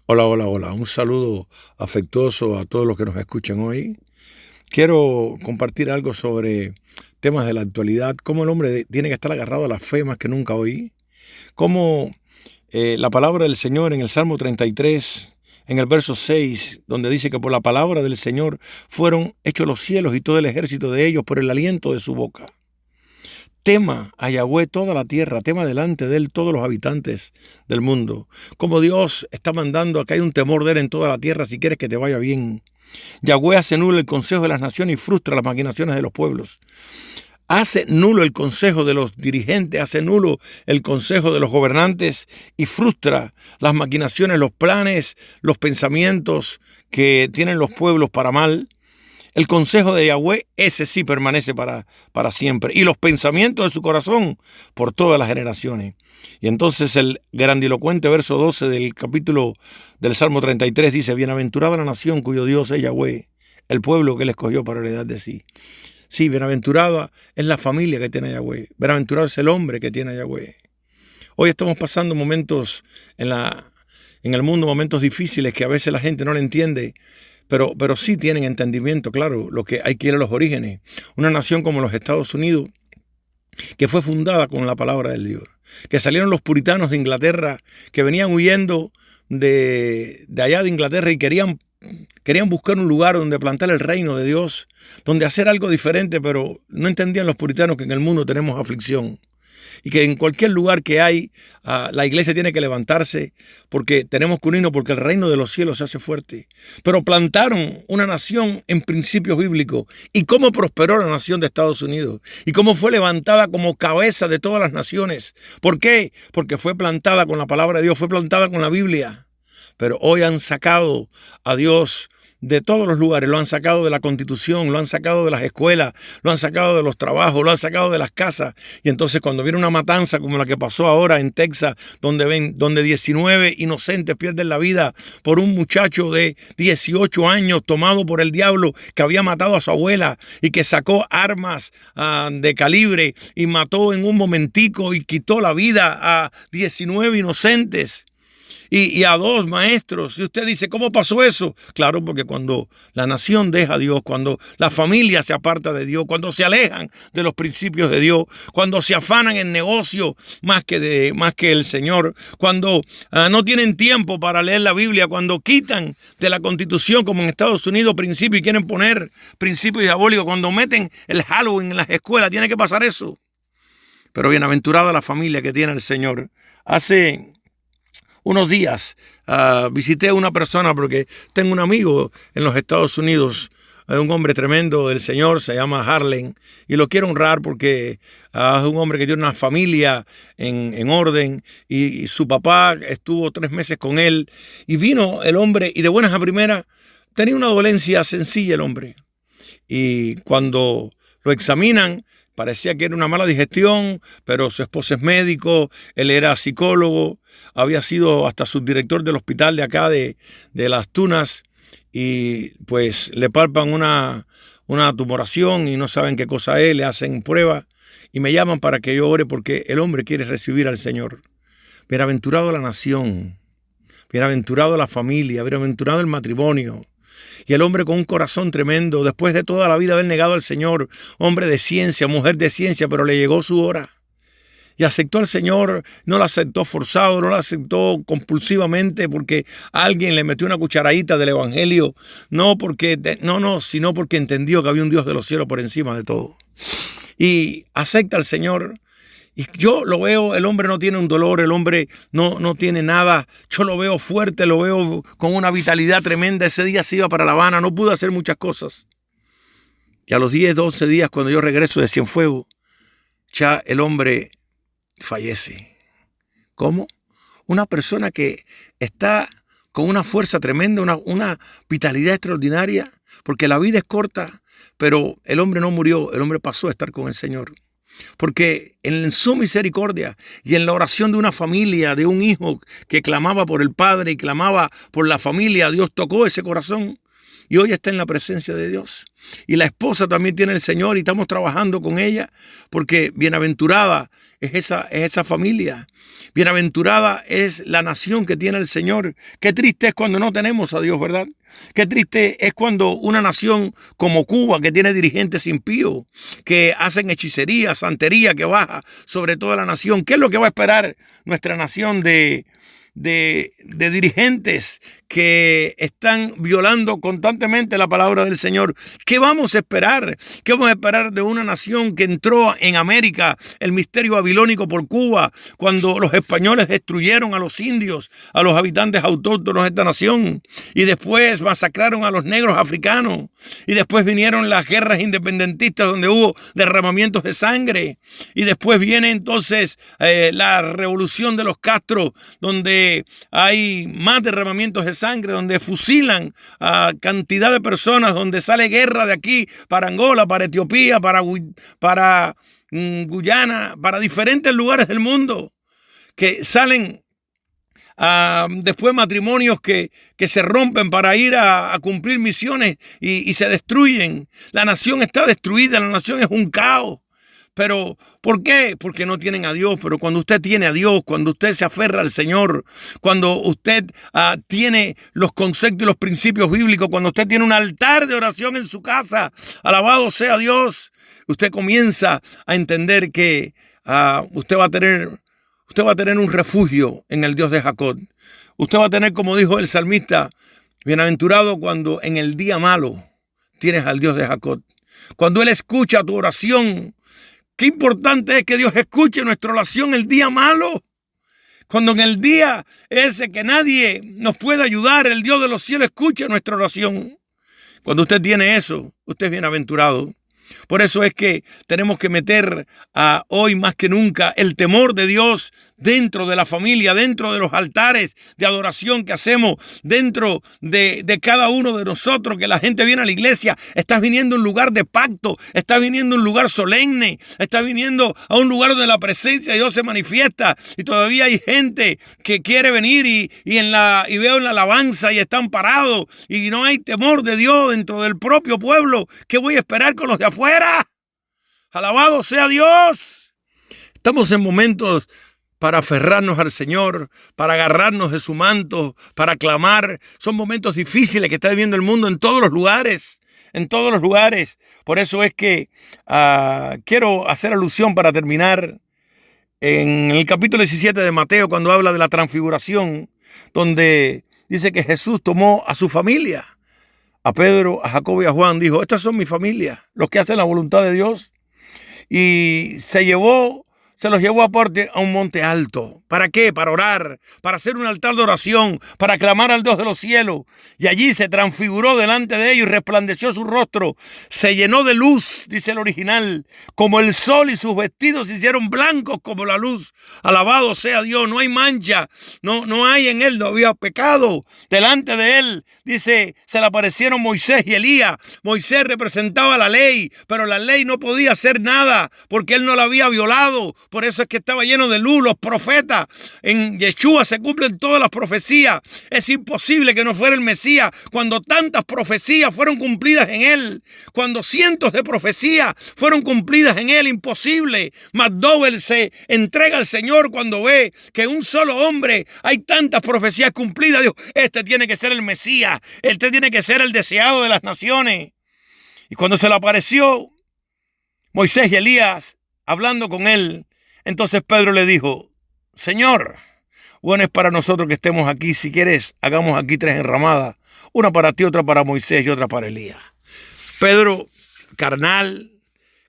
Hola, hola, hola. Un saludo afectuoso a todos los que nos escuchan hoy. Quiero compartir algo sobre temas de la actualidad, cómo el hombre tiene que estar agarrado a la fe más que nunca hoy, cómo la palabra del Señor en el Salmo 33, en el verso 6, donde dice que por la palabra del Señor fueron hechos los cielos y todo el ejército de ellos por el aliento de su boca. Tema a Yahweh toda la tierra, tema delante de él todos los habitantes del mundo. Como Dios está mandando a que haya un temor de él en toda la tierra si quieres que te vaya bien. Yahweh hace nulo el consejo de las naciones y frustra las maquinaciones de los pueblos. Hace nulo el consejo de los dirigentes, hace nulo el consejo de los gobernantes y frustra las maquinaciones, los planes, los pensamientos que tienen los pueblos para mal. El consejo de Yahweh, ese sí permanece para siempre. Y los pensamientos de su corazón por todas las generaciones. Y entonces el grandilocuente verso 12 del capítulo del Salmo 33 dice: bienaventurada la nación cuyo Dios es Yahweh, el pueblo que él escogió para heredad de sí. Sí, bienaventurada es la familia que tiene Yahweh. Bienaventurado es el hombre que tiene Yahweh. Hoy estamos pasando momentos en el mundo, momentos difíciles que a veces la gente no le entiende. Pero sí tienen entendimiento, claro, lo que hay que ir a los orígenes. Una nación como los Estados Unidos, que fue fundada con la palabra del Dios, que salieron los puritanos de Inglaterra, que venían huyendo de allá de Inglaterra y querían buscar un lugar donde plantar el reino de Dios, donde hacer algo diferente, pero no entendían los puritanos que en el mundo tenemos aflicción. Y que en cualquier lugar que hay, la iglesia tiene que levantarse porque tenemos que unirnos porque el reino de los cielos se hace fuerte. Pero plantaron una nación en principios bíblicos. ¿Y cómo prosperó la nación de Estados Unidos? ¿Y cómo fue levantada como cabeza de todas las naciones? ¿Por qué? Porque fue plantada con la palabra de Dios, fue plantada con la Biblia. Pero hoy han sacado a Dios de todos los lugares, lo han sacado de la Constitución, lo han sacado de las escuelas, lo han sacado de los trabajos, lo han sacado de las casas. Y entonces cuando viene una matanza como la que pasó ahora en Texas, donde 19 inocentes pierden la vida por un muchacho de 18 años tomado por el diablo que había matado a su abuela y que sacó armas de calibre y mató en un momentico y quitó la vida a 19 inocentes. Y a dos maestros. Y usted dice, ¿cómo pasó eso? Claro, porque cuando la nación deja a Dios, cuando la familia se aparta de Dios, cuando se alejan de los principios de Dios, cuando se afanan en negocio más que el Señor, cuando no tienen tiempo para leer la Biblia, cuando quitan de la Constitución, como en Estados Unidos, principios y quieren poner principios diabólicos, cuando meten el Halloween en las escuelas, tiene que pasar eso. Pero bienaventurada la familia que tiene el Señor. Hace unos días visité a una persona porque tengo un amigo en los Estados Unidos, un hombre tremendo del Señor, se llama Harlan, y lo quiero honrar porque es un hombre que tiene una familia en orden y su papá estuvo 3 meses con él y vino el hombre y de buenas a primeras tenía una dolencia sencilla el hombre y cuando lo examinan parecía que era una mala digestión, pero su esposa es médico, él era psicólogo, había sido hasta subdirector del hospital de acá de Las Tunas y pues le palpan una tumoración y no saben qué cosa es, le hacen pruebas y me llaman para que yo ore porque el hombre quiere recibir al Señor. Bienaventurado la nación, bienaventurado la familia, bienaventurado el matrimonio. Y el hombre con un corazón tremendo, después de toda la vida haber negado al Señor, hombre de ciencia, mujer de ciencia, pero le llegó su hora. Y aceptó al Señor, no lo aceptó forzado, no lo aceptó compulsivamente porque alguien le metió una cucharadita del evangelio, sino porque entendió que había un Dios de los cielos por encima de todo. Y acepta al Señor. Y yo lo veo, el hombre no tiene un dolor, el hombre no tiene nada. Yo lo veo fuerte, lo veo con una vitalidad tremenda. Ese día se iba para La Habana, no pudo hacer muchas cosas. Y a los 10, 12 días, cuando yo regreso de Cienfuegos, ya el hombre fallece. ¿Cómo? Una persona que está con una fuerza tremenda, una vitalidad extraordinaria, porque la vida es corta, pero el hombre no murió, el hombre pasó a estar con el Señor. Porque en su misericordia y en la oración de una familia, de un hijo que clamaba por el padre y clamaba por la familia, Dios tocó ese corazón y hoy está en la presencia de Dios. Y la esposa también tiene el Señor y estamos trabajando con ella, porque bienaventurada es esa familia. Bienaventurada es la nación que tiene el Señor. Qué triste es cuando no tenemos a Dios, ¿verdad? Qué triste es cuando una nación como Cuba, que tiene dirigentes impíos, que hacen hechicería, santería, que baja sobre toda la nación. ¿Qué es lo que va a esperar nuestra nación de dirigentes que están violando constantemente la palabra del Señor? ¿Qué vamos a esperar? ¿Qué vamos a esperar de una nación que entró en América, el misterio babilónico por Cuba, cuando los españoles destruyeron a los indios, a los habitantes autóctonos de esta nación, y después masacraron a los negros africanos, y después vinieron las guerras independentistas donde hubo derramamientos de sangre, y después viene entonces la revolución de los Castro, donde hay más derramamientos de sangre, donde fusilan a cantidad de personas, donde sale guerra de aquí para Angola, para Etiopía, para Guyana, para diferentes lugares del mundo, que salen después matrimonios que se rompen para ir a cumplir misiones y se destruyen. La nación está destruida, la nación es un caos. Pero, ¿por qué? Porque no tienen a Dios. Pero cuando usted tiene a Dios, cuando usted se aferra al Señor, cuando usted tiene los conceptos y los principios bíblicos, cuando usted tiene un altar de oración en su casa, alabado sea Dios, usted comienza a entender que usted va a tener un refugio en el Dios de Jacob. Usted va a tener, como dijo el salmista, bienaventurado cuando en el día malo tienes al Dios de Jacob. Cuando Él escucha tu oración. Qué importante es que Dios escuche nuestra oración el día malo. Cuando en el día ese que nadie nos puede ayudar, el Dios de los cielos escucha nuestra oración. Cuando usted tiene eso, usted es bienaventurado. Por eso es que tenemos que meter hoy más que nunca el temor de Dios dentro de la familia, dentro de los altares de adoración que hacemos, dentro de cada uno de nosotros, que la gente viene a la iglesia. Estás viniendo a un lugar de pacto, estás viniendo a un lugar solemne, estás viniendo a un lugar donde la presencia de Dios se manifiesta, y todavía hay gente que quiere venir y veo en la alabanza y están parados y no hay temor de Dios dentro del propio pueblo. ¿Qué voy a esperar con los de afuera? Alabado sea Dios. Estamos en momentos para aferrarnos al Señor, para agarrarnos de su manto, para clamar. Son momentos difíciles que está viviendo el mundo en todos los lugares, en todos los lugares. Por eso es que quiero hacer alusión para terminar en el capítulo 17 de Mateo, cuando habla de la transfiguración, donde dice que Jesús tomó a su familia, a Pedro, a Jacobo y a Juan, dijo: estas son mi familia, los que hacen la voluntad de Dios. Y se los llevó aparte a un monte alto. ¿Para qué? Para orar, para hacer un altar de oración, para clamar al Dios de los cielos. Y allí se transfiguró delante de ellos y resplandeció su rostro. Se llenó de luz, dice el original, como el sol, y sus vestidos se hicieron blancos como la luz. Alabado sea Dios, no hay mancha, no hay en él, no había pecado. Delante de él, dice, se le aparecieron Moisés y Elías. Moisés representaba la ley, pero la ley no podía hacer nada porque él no la había violado. Por eso es que estaba lleno de luz. Los profetas, en Yeshua se cumplen todas las profecías. Es imposible que no fuera el Mesías cuando tantas profecías fueron cumplidas en él, cuando cientos de profecías fueron cumplidas en él. Imposible. McDowell se entrega al Señor cuando ve que un solo hombre hay tantas profecías cumplidas. Dios, este tiene que ser el Mesías, este tiene que ser el deseado de las naciones. Y cuando se le apareció Moisés y Elías hablando con él, entonces Pedro le dijo: Señor, bueno es para nosotros que estemos aquí. Si quieres, hagamos aquí 3 enramadas, una para ti, otra para Moisés y otra para Elías. Pedro, carnal,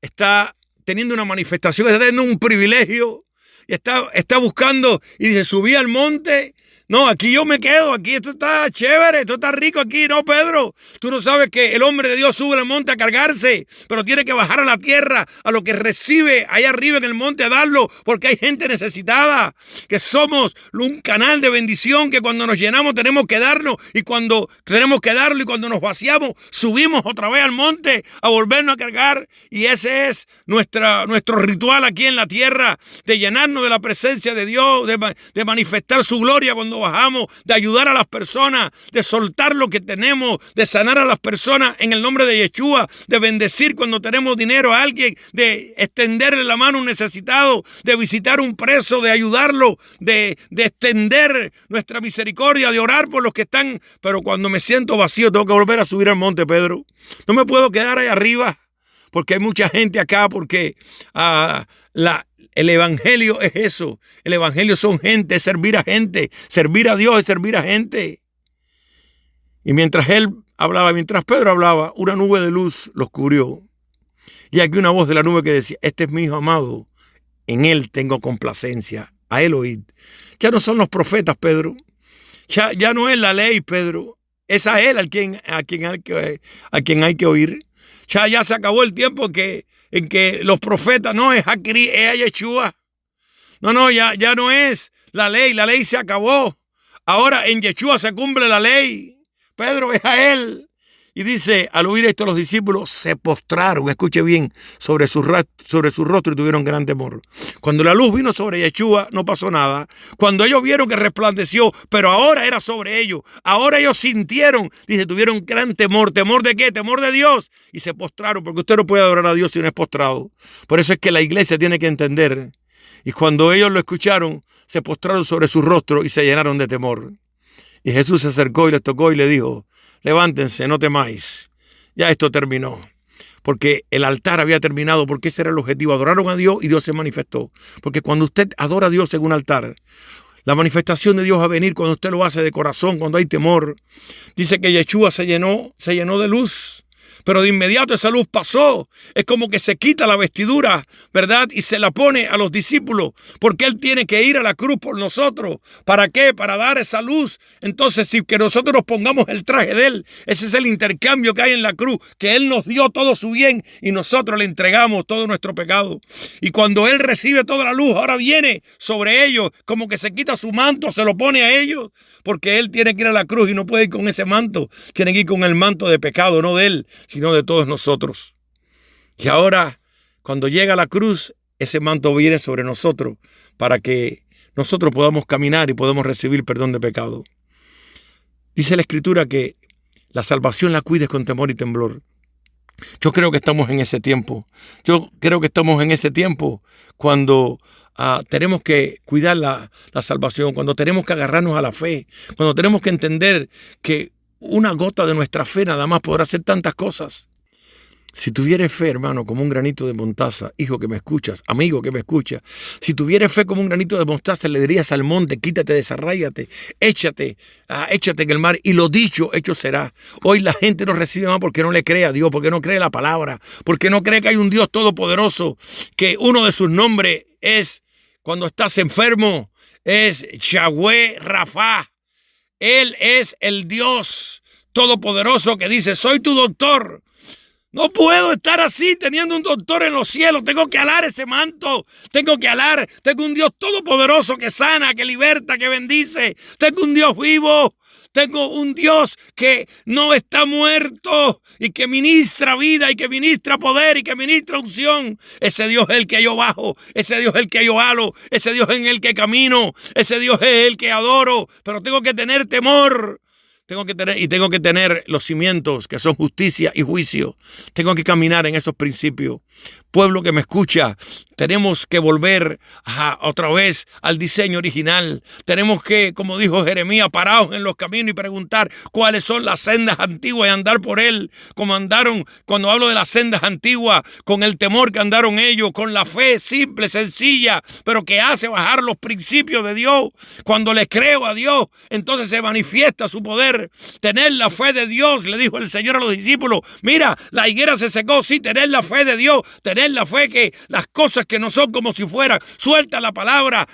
está teniendo una manifestación, está teniendo un privilegio, y está buscando, y dice: subí al monte. No, aquí yo me quedo, aquí esto está chévere, esto está rico aquí. No, Pedro, tú no sabes que el hombre de Dios sube al monte a cargarse, pero tiene que bajar a la tierra, a lo que recibe allá arriba en el monte, a darlo, porque hay gente necesitada, que somos un canal de bendición, que cuando nos llenamos tenemos que darnos, y cuando tenemos que darlo y cuando nos vaciamos, subimos otra vez al monte a volvernos a cargar. Y ese es nuestro ritual aquí en la tierra, de llenarnos de la presencia de Dios, de manifestar su gloria cuando cuando bajamos, de ayudar a las personas, de soltar lo que tenemos, de sanar a las personas en el nombre de Yeshua, de bendecir cuando tenemos dinero a alguien, de extenderle la mano a un necesitado, de visitar un preso, de ayudarlo, de extender nuestra misericordia, de orar por los que están. Pero cuando me siento vacío, tengo que volver a subir al monte, Pedro. No me puedo quedar ahí arriba, porque hay mucha gente acá, porque el evangelio es eso. El evangelio son gente, es servir a gente. Servir a Dios es servir a gente. Y mientras Pedro hablaba, una nube de luz los cubrió. Y aquí una voz de la nube que decía: este es mi hijo amado, en él tengo complacencia, a él oíd. Ya no son los profetas, Pedro. Ya no es la ley, Pedro. Es a él a quien hay que oír. Ya se acabó el tiempo en que los profetas, no, es a Yeshua. No, ya no es la ley se acabó. Ahora en Yeshua se cumple la ley. Pedro, es a él. Y dice, al oír esto los discípulos se postraron, escuche bien, sobre su rostro y tuvieron gran temor. Cuando la luz vino sobre Yeshua no pasó nada. Cuando ellos vieron que resplandeció, pero ahora era sobre ellos. Ahora ellos sintieron, dice, tuvieron gran temor. ¿Temor de qué? Temor de Dios. Y se postraron, porque usted no puede adorar a Dios si no es postrado. Por eso es que la iglesia tiene que entender. Y cuando ellos lo escucharon, se postraron sobre su rostro y se llenaron de temor. Y Jesús se acercó y les tocó y le dijo: levántense, no temáis. Ya esto terminó. Porque el altar había terminado, porque ese era el objetivo. Adoraron a Dios y Dios se manifestó. Porque cuando usted adora a Dios en un altar, la manifestación de Dios va a venir cuando usted lo hace de corazón, cuando hay temor. Dice que Yeshua se llenó de luz. Pero de inmediato esa luz pasó. Es como que se quita la vestidura, ¿verdad? Y se la pone a los discípulos. Porque Él tiene que ir a la cruz por nosotros. ¿Para qué? Para dar esa luz. Entonces, si que nosotros nos pongamos el traje de Él, ese es el intercambio que hay en la cruz. Que Él nos dio todo su bien y nosotros le entregamos todo nuestro pecado. Y cuando Él recibe toda la luz, ahora viene sobre ellos. Como que se quita su manto, se lo pone a ellos. Porque Él tiene que ir a la cruz y no puede ir con ese manto. Tiene que ir con el manto de pecado, no de Él, sino de todos nosotros. Y ahora, cuando llega a la cruz, ese manto viene sobre nosotros para que nosotros podamos caminar y podamos recibir perdón de pecado. Dice la Escritura que la salvación la cuides con temor y temblor. Yo creo que estamos en ese tiempo. Yo creo que estamos en ese tiempo cuando tenemos que cuidar la salvación, cuando tenemos que agarrarnos a la fe, cuando tenemos que entender que una gota de nuestra fe nada más podrá hacer tantas cosas. Si tuvieras fe, hermano, como un granito de mostaza, hijo que me escuchas, amigo que me escucha, si tuvieras fe como un granito de mostaza, le dirías al monte: quítate, desarráigate, échate en el mar, y lo dicho, hecho será. Hoy la gente no recibe más porque no le cree a Dios, porque no cree la palabra, porque no cree que hay un Dios todopoderoso, que uno de sus nombres es, cuando estás enfermo, es Yahweh Rafa. Él es el Dios todopoderoso que dice: soy tu doctor. No puedo estar así teniendo un doctor en los cielos. Tengo que alar ese manto. Tengo un Dios todopoderoso que sana, que liberta, que bendice. Tengo un Dios vivo. Tengo un Dios que no está muerto y que ministra vida y que ministra poder y que ministra unción. Ese Dios es el que yo bajo, ese Dios es el que yo halo, ese Dios es en el que camino, ese Dios es el que adoro. Pero tengo que tener temor. Tengo que tener los cimientos que son justicia y juicio. Tengo que caminar en esos principios. Pueblo que me escucha, tenemos que volver otra vez al diseño original. Tenemos que, como dijo Jeremías, parados en los caminos y preguntar cuáles son las sendas antiguas y andar por él. Como andaron, cuando hablo de las sendas antiguas, con el temor que andaron ellos, con la fe simple, sencilla, pero que hace bajar los principios de Dios. Cuando le creo a Dios, entonces se manifiesta su poder. Tener la fe de Dios, le dijo el Señor a los discípulos: mira, la higuera se secó. Sí, tener la fe de Dios, tener la fe que las cosas que no son como si fueran. Suelta la palabra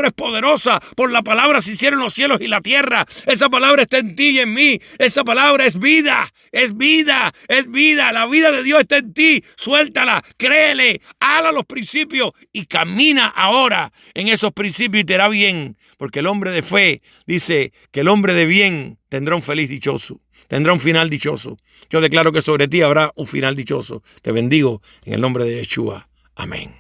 es poderosa. Por la palabra se hicieron los cielos y la tierra. Esa palabra está en ti y en mí. Esa palabra es vida, es vida, es vida. La vida de Dios está en ti. Suéltala, créele, hala los principios y camina ahora en esos principios y te hará bien. Porque el hombre de fe dice que el hombre de bien tendrá un feliz dichoso. Tendrá un final dichoso. Yo declaro que sobre ti habrá un final dichoso. Te bendigo en el nombre de Yeshua. Amén.